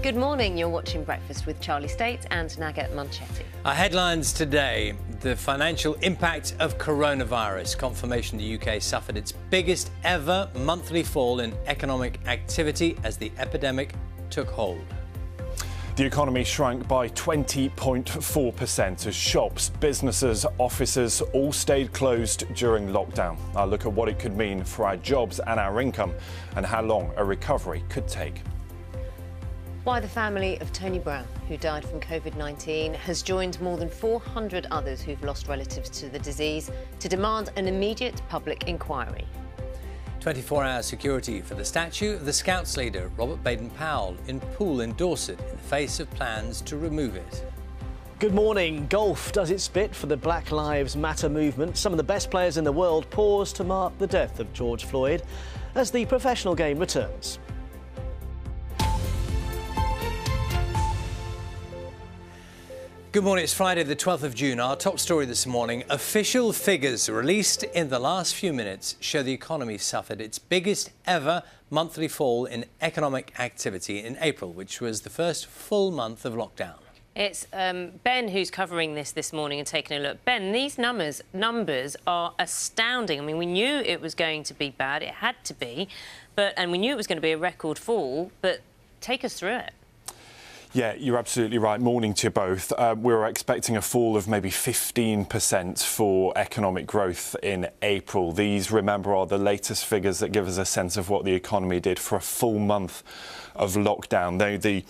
Good morning. You're watching Breakfast with Charlie State and Naga Manchetti. Our headlines today: the financial impact of coronavirus. Confirmation the UK suffered its biggest ever monthly fall in economic activity as the epidemic took hold. The economy shrank by 20.4% as shops, businesses, offices all stayed closed during lockdown. I'll look at what it could mean for our jobs and our income and how long a recovery could take. Why the family of Tony Brown, who died from Covid-19, has joined more than 400 others who've lost relatives to the disease to demand an immediate public inquiry. 24-hour security for the statue of the Scouts leader, Robert Baden-Powell, in Poole in Dorset, in the face of plans to remove it. Good morning. Golf does its bit for the Black Lives Matter movement. Some of the best players in the world pause to mark the death of George Floyd as the professional game returns. Good morning, it's Friday the 12th of June. Our top story this morning: official figures released in the last few minutes show the economy suffered its biggest ever monthly fall in economic activity in April, which was the first full month of lockdown. It's Ben who's covering this morning and taking a look. Ben, these numbers are astounding. I mean, we knew it was going to be bad, it had to be, and we knew it was going to be a record fall, but take us through it. Yeah, you're absolutely right. Morning to you both. We were expecting a fall of maybe 15% for economic growth in April. These, remember, are the latest figures that give us a sense of what the economy did for a full month of lockdown. The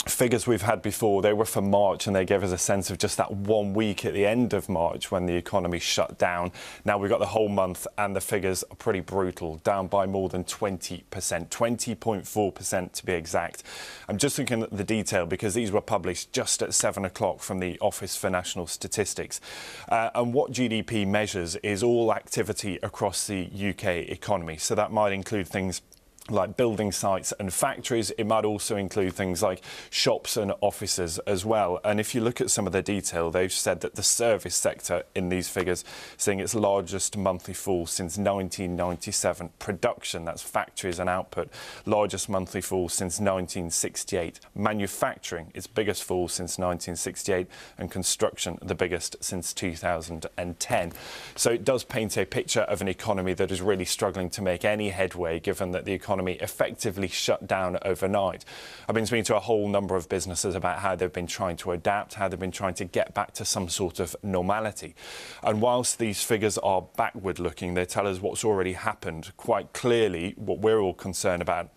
figures we've had before, they were for March, and they gave us a sense of just that 1 week at the end of March when the economy shut down. Now we've got the whole month, and the figures are pretty brutal, down by more than 20%, 20.4% to be exact. I'm just looking at the detail because these were published just at 7 o'clock from the Office for National Statistics. And what GDP measures is all activity across the UK economy. So that might include things like building sites and factories. It might also include things like shops and offices as well. And if you look at some of the detail, they've said that the service sector in these figures seeing its largest monthly fall since 1997. Production, that's factories and output, largest monthly fall since 1968. Manufacturing, its biggest fall since 1968, and construction, the biggest since 2010. So it does paint a picture of an economy that is really struggling to make any headway, given that the economy effectively shut down overnight. I've been speaking to a whole number of businesses about how they've been trying to adapt, how they've been trying to get back to some sort of normality. And whilst these figures are backward looking, they tell us what's already happened. Quite clearly, what we're all concerned about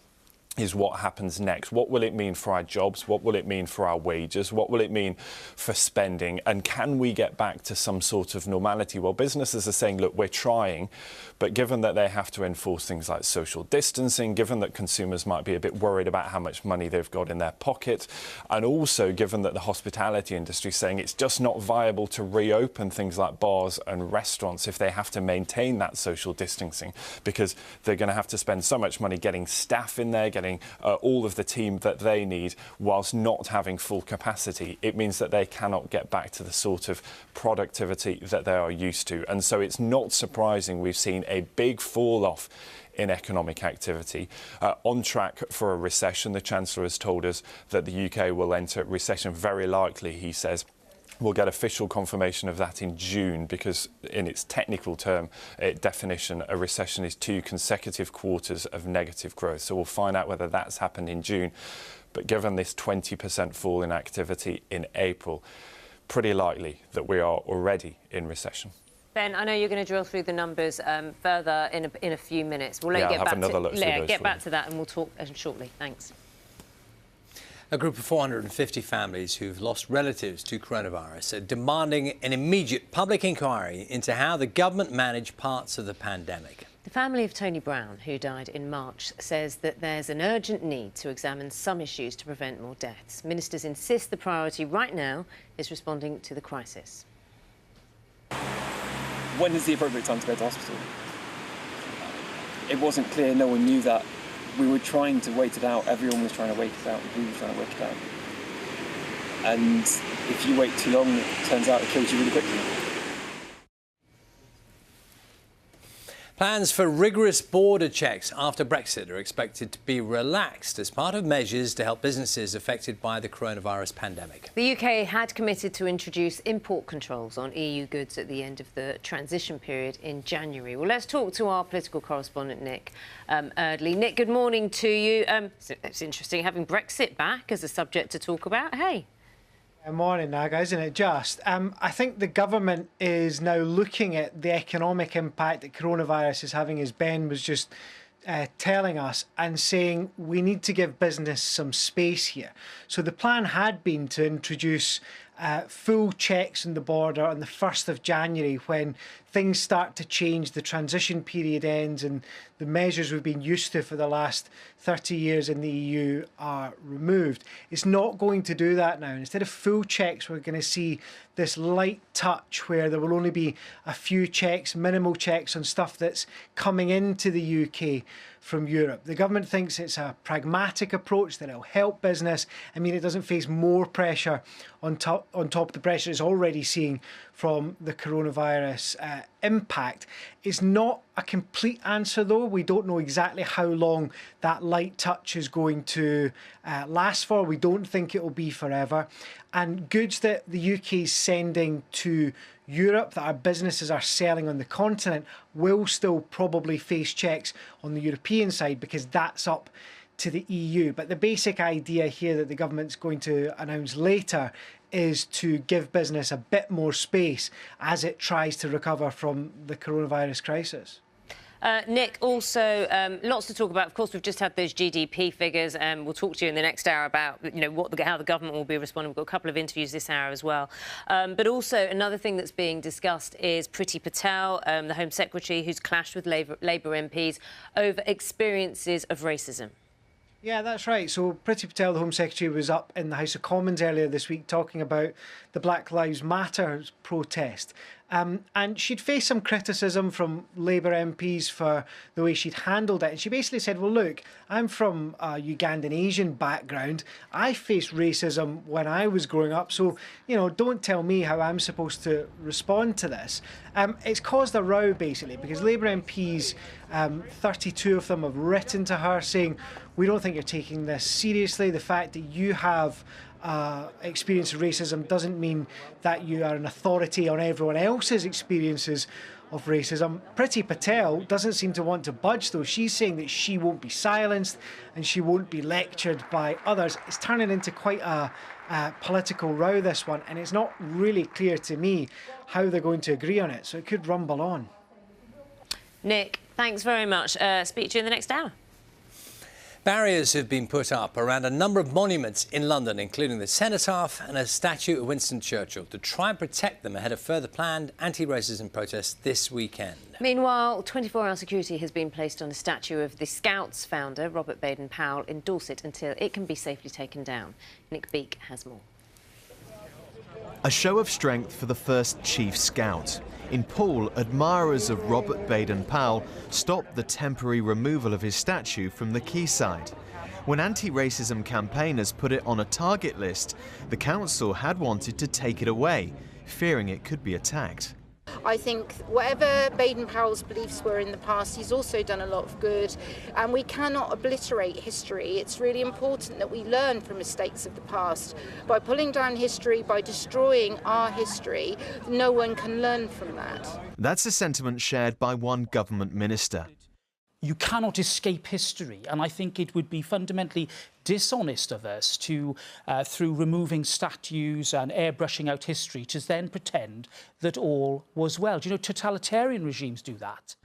is what happens next. What will it mean for our jobs? What will it mean for our wages? What will it mean for spending? And can we get back to some sort of normality? Well, businesses are saying, look, we're trying, but given that they have to enforce things like social distancing, given that consumers might be a bit worried about how much money they've got in their pocket, and also given that the hospitality industry is saying it's just not viable to reopen things like bars and restaurants if they have to maintain that social distancing, because they're going to have to spend so much money getting staff in there, getting all of the team that they need, whilst not having full capacity. It means that they cannot get back to the sort of productivity that they are used to. And so it's not surprising we've seen a big fall off in economic activity. On track for a recession. The Chancellor has told us that the UK will enter recession very likely, he says. We'll get official confirmation of that in June because in its technical definition, a recession is 2 consecutive quarters of negative growth. So we'll find out whether that's happened in June. But given this 20% fall in activity in April, pretty likely that we are already in recession. Ben, I know you're going to drill through the numbers further in a few minutes. We'll get back to that and we'll talk shortly. Thanks. A group of 450 families who've lost relatives to coronavirus are demanding an immediate public inquiry into how the government managed parts of the pandemic. The family of Tony Brown, who died in March, says that there's an urgent need to examine some issues to prevent more deaths. Ministers insist the priority right now is responding to the crisis. When is the appropriate time to go to hospital? It wasn't clear, no one knew that. We were trying to wait it out, everyone was trying to wait it out, we were trying to wait it out. And if you wait too long, it turns out it kills you really quickly. Plans for rigorous border checks after Brexit are expected to be relaxed as part of measures to help businesses affected by the coronavirus pandemic. The UK had committed to introduce import controls on EU goods at the end of the transition period in January. Well, let's talk to our political correspondent, Nick Eardley. Nick, good morning to you. It's interesting having Brexit back as a subject to talk about. Hey. Good morning, Naga, isn't it just? I think the government is now looking at the economic impact that coronavirus is having, as Ben was just telling us, and saying we need to give business some space here. So the plan had been to introduce full checks on the border on the 1st of January when things start to change, the transition period ends and the measures we've been used to for the last 30 years in the EU are removed. It's not going to do that now. Instead of full checks, we're going to see this light touch where there will only be a few checks, minimal checks on stuff that's coming into the UK from Europe. The government thinks it's a pragmatic approach that will help business. I mean, it doesn't face more pressure on top of the pressure it's already seeing from the coronavirus impact. It's not a complete answer, though. We don't know exactly how long that light touch is going to last for. We don't think it will be forever. And goods that the UK is sending to Europe that our businesses are selling on the continent will still probably face checks on the European side because that's up to the EU. But the basic idea here that the government's going to announce later is to give business a bit more space as it tries to recover from the coronavirus crisis. Nick, also lots to talk about. Of course, we've just had those GDP figures, and we'll talk to you in the next hour about how the government will be responding. We've got a couple of interviews this hour as well. But also another thing that's being discussed is Priti Patel, the Home Secretary, who's clashed with Labour MPs over experiences of racism. Yeah, that's right. So Priti Patel, the Home Secretary, was up in the House of Commons earlier this week talking about the Black Lives Matter protest. And she'd faced some criticism from Labour MPs for the way she'd handled it. And she basically said, well, look, I'm from a Ugandan Asian background. I faced racism when I was growing up. So, don't tell me how I'm supposed to respond to this. It's caused a row, basically, because Labour MPs, 32 of them have written to her saying, we don't think you're taking this seriously. The fact that you have experience of racism doesn't mean that you are an authority on everyone else's experiences of racism. Priti Patel doesn't seem to want to budge, though. She's saying that she won't be silenced and she won't be lectured by others. It's turning into quite a political row, this one, and it's not really clear to me how they're going to agree on it, so it could rumble on. Nick, thanks very much. Speak to you in the next hour. Barriers have been put up around a number of monuments in London, including the Cenotaph and a statue of Winston Churchill, to try and protect them ahead of further planned anti-racism protests this weekend. Meanwhile, 24-hour security has been placed on a statue of the Scouts founder, Robert Baden-Powell, in Dorset until it can be safely taken down. Nick Beake has more. A show of strength for the first Chief Scout. In Poole, admirers of Robert Baden-Powell stopped the temporary removal of his statue from the quayside. When anti-racism campaigners put it on a target list, the council had wanted to take it away, fearing it could be attacked. I think whatever Baden-Powell's beliefs were in the past, he's also done a lot of good, and we cannot obliterate history. It's really important that we learn from mistakes of the past. By pulling down history, by destroying our history, no one can learn from that. That's a sentiment shared by one government minister. You cannot escape history, and I think it would be fundamentally dishonest of us to, through removing statues and airbrushing out history, to then pretend that all was well. Do you know, totalitarian regimes do that.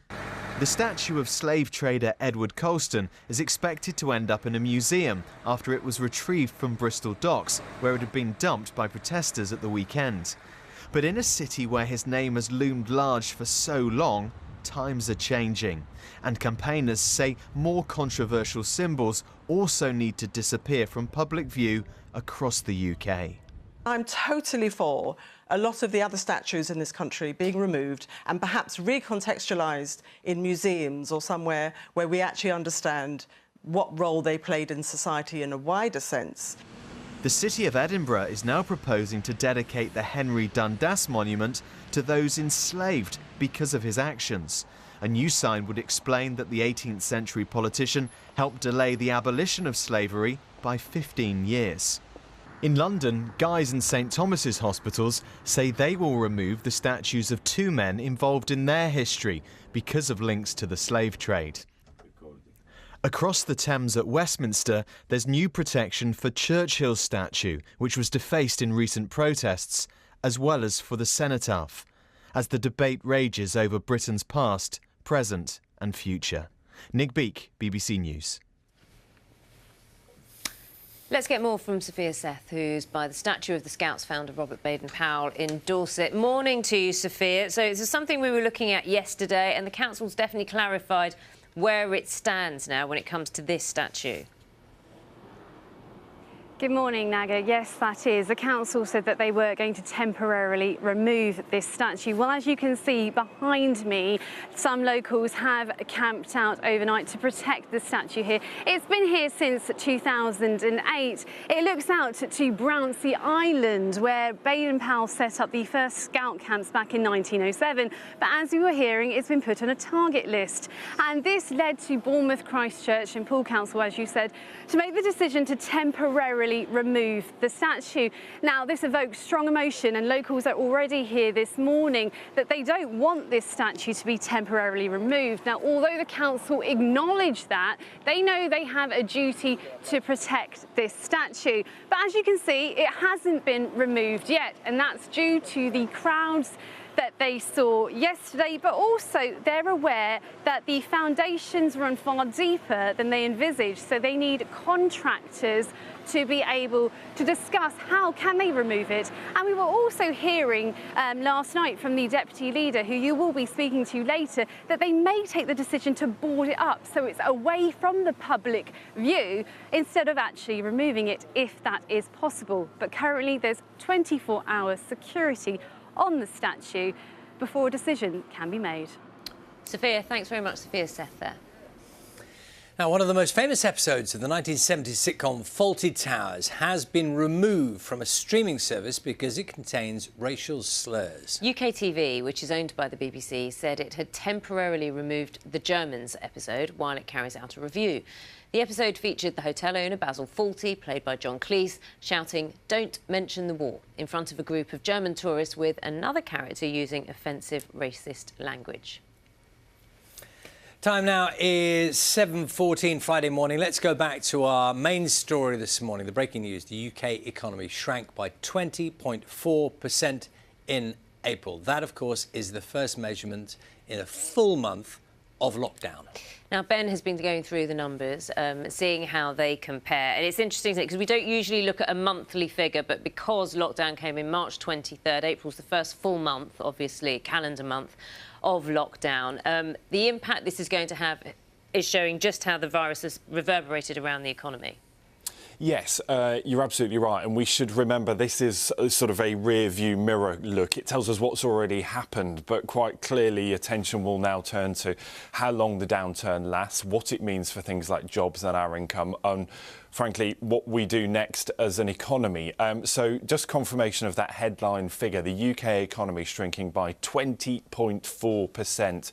The statue of slave trader Edward Colston is expected to end up in a museum after it was retrieved from Bristol docks, where it had been dumped by protesters at the weekend. But in a city where his name has loomed large for so long, times are changing, and campaigners say more controversial symbols also need to disappear from public view across the UK. I'm totally for a lot of the other statues in this country being removed and perhaps recontextualised in museums or somewhere where we actually understand what role they played in society in a wider sense. The City of Edinburgh is now proposing to dedicate the Henry Dundas Monument to those enslaved because of his actions. A new sign would explain that the 18th century politician helped delay the abolition of slavery by 15 years. In London, Guy's and St Thomas's hospitals say they will remove the statues of two men involved in their history because of links to the slave trade. Across the Thames at Westminster, there's new protection for Churchill's statue, which was defaced in recent protests, as well as for the cenotaph, as the debate rages over Britain's past, present and future. Nick Beak, BBC News. Let's get more from Sophia Seth, who's by the statue of the Scouts founder Robert Baden-Powell in Dorset. Morning to you, Sophia. So this is something we were looking at yesterday, and the council's definitely clarified where it stands now when it comes to this statue. Good morning, Naga. Yes, that is. The council said that they were going to temporarily remove this statue. Well, as you can see behind me, some locals have camped out overnight to protect the statue here. It's been here since 2008. It looks out to Brownsea Island, where Baden-Powell set up the first scout camps back in 1907. But as we were hearing, it's been put on a target list. And this led to Bournemouth, Christchurch and Poole Council, as you said, to make the decision to temporarily remove the statue. Now, this evokes strong emotion, and locals are already here this morning that they don't want this statue to be temporarily removed. Now, although the council acknowledge that, they know they have a duty to protect this statue. But as you can see, it hasn't been removed yet, and that's due to the crowds that they saw yesterday, but also they're aware that the foundations run far deeper than they envisaged, so they need contractors to be able to discuss how can they remove it. And we were also hearing last night from the deputy leader, who you will be speaking to later, that they may take the decision to board it up so it's away from the public view instead of actually removing it, if that is possible. But currently there's 24-hour security on the statue before a decision can be made. Sophia, thanks very much, Sophia Seth there. Now, one of the most famous episodes of the 1970s sitcom Fawlty Towers has been removed from a streaming service because it contains racial slurs. UK TV, which is owned by the BBC, said it had temporarily removed the Germans episode while it carries out a review. The episode featured the hotel owner, Basil Fawlty, played by John Cleese, shouting, "Don't mention the war," in front of a group of German tourists, with another character using offensive racist language. Time now is 7:14 Friday morning. Let's go back to our main story this morning. The breaking news: the UK economy shrank by 20.4% in April. That, of course, is the first measurement in a full month of lockdown. Now, Ben has been going through the numbers, seeing how they compare. And it's interesting, because we don't usually look at a monthly figure, but because lockdown came in March 23rd, April's the first full month, obviously, calendar month of lockdown. The impact this is going to have is showing just how the virus has reverberated around the economy. Yes, you're absolutely right. And we should remember this is sort of a rear view mirror look. It tells us what's already happened, but quite clearly attention will now turn to how long the downturn lasts, what it means for things like jobs and our income, and frankly, what we do next as an economy. So just confirmation of that headline figure, the UK economy shrinking by 20.4%.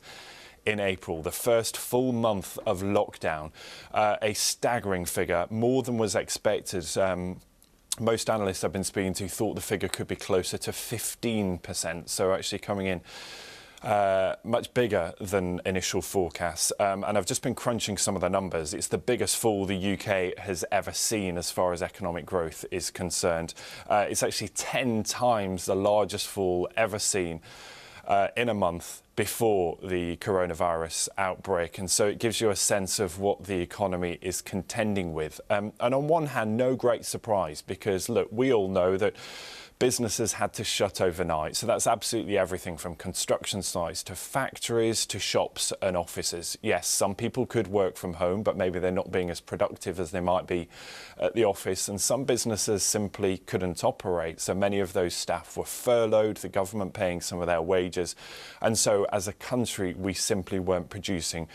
in April, the first full month of lockdown, a staggering figure, more than was expected. Most analysts I've been speaking to thought the figure could be closer to 15%, so actually coming in much bigger than initial forecasts. And I've just been crunching some of the numbers. It's the biggest fall the UK has ever seen as far as economic growth is concerned. It's actually 10 times the largest fall ever seen in a month before the coronavirus outbreak. And so it gives you a sense of what the economy is contending with. And on one hand, no great surprise, because, look, we all know that businesses had to shut overnight. So that's absolutely everything from construction sites to factories to shops and offices. Yes, some people could work from home, but maybe they're not being as productive as they might be at the office. And some businesses simply couldn't operate. So many of those staff were furloughed, the government paying some of their wages. And so as a country, we simply weren't producing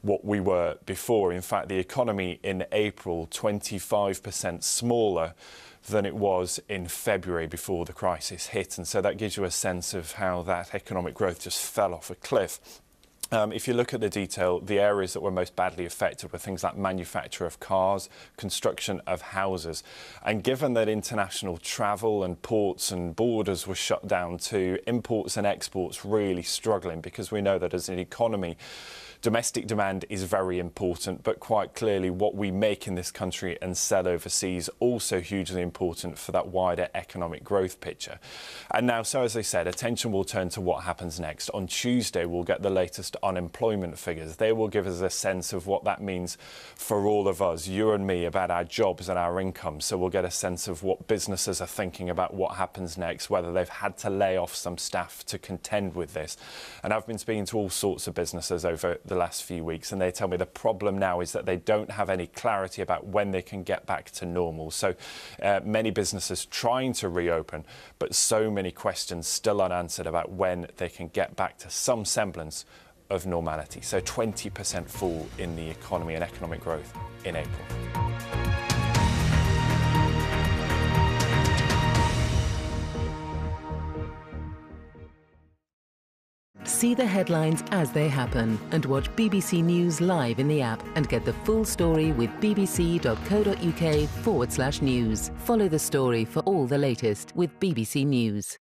what we were before. In fact, the economy in April, 25% smaller than it was in February before the crisis hit. And so that gives you a sense of how that economic growth just fell off a cliff. If you look at the detail, the areas that were most badly affected were things like manufacture of cars, construction of houses. And given that international travel and ports and borders were shut down too, imports and exports really struggling, because we know that as an economy, domestic demand is very important, but quite clearly what we make in this country and sell overseas also hugely important for that wider economic growth picture. And now, so as I said, attention will turn to what happens next. On Tuesday, we'll get the latest unemployment figures. They will give us a sense of what that means for all of us, you and me, about our jobs and our income. So we'll get a sense of what businesses are thinking about what happens next, whether they've had to lay off some staff to contend with this. And I've been speaking to all sorts of businesses over the last few weeks, and they tell me the problem now is that they don't have any clarity about when they can get back to normal. So many businesses trying to reopen, but so many questions still unanswered about when they can get back to some semblance of normality. So 20% fall in the economy and economic growth in April. See the headlines as they happen and watch BBC News live in the app and get the full story with bbc.co.uk/news. Follow the story for all the latest with BBC News.